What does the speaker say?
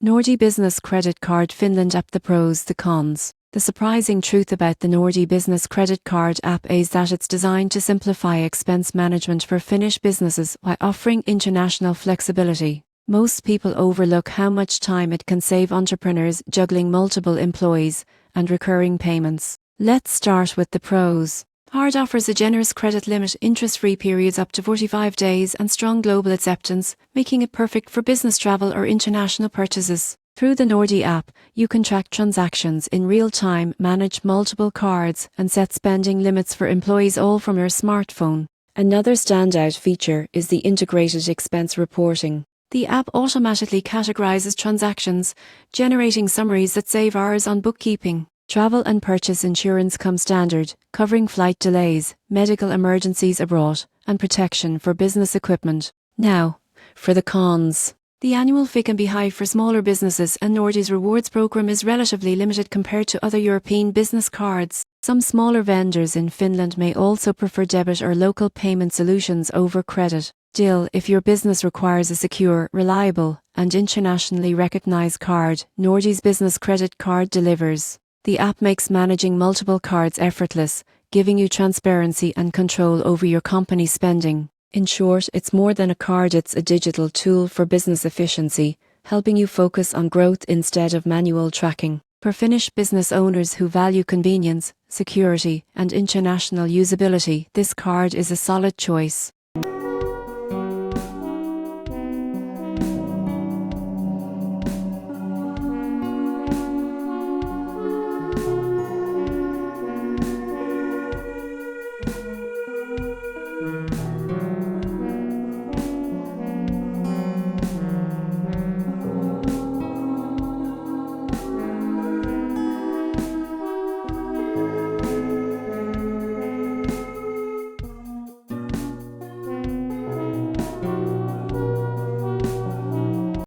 Nordea Business Credit Card Finland app. The pros, the cons. The surprising truth about the Nordea Business Credit Card app is that it's designed to simplify expense management for Finnish businesses while offering international flexibility. Most people overlook how much time it can save entrepreneurs juggling multiple employees and recurring payments. Let's start with the pros. Card offers a generous credit limit, interest-free periods up to 45 days, and strong global acceptance, making it perfect for business travel or international purchases. Through the Nordea app, you can track transactions in real time, manage multiple cards, and set spending limits for employees all from your smartphone. Another standout feature is the integrated expense reporting. The app automatically categorizes transactions, generating summaries that save hours on bookkeeping. Travel and purchase insurance come standard, covering flight delays, medical emergencies abroad, and protection for business equipment. Now, for the cons. The annual fee can be high for smaller businesses, and Nordea's rewards program is relatively limited compared to other European business cards. Some smaller vendors in Finland may also prefer debit or local payment solutions over credit. Still, if your business requires a secure, reliable, and internationally recognized card, Nordea's Business Credit Card delivers. The app makes managing multiple cards effortless, giving you transparency and control over your company's spending. In short, it's more than a card, it's a digital tool for business efficiency, helping you focus on growth instead of manual tracking. For Finnish business owners who value convenience, security, and international usability, this card is a solid choice.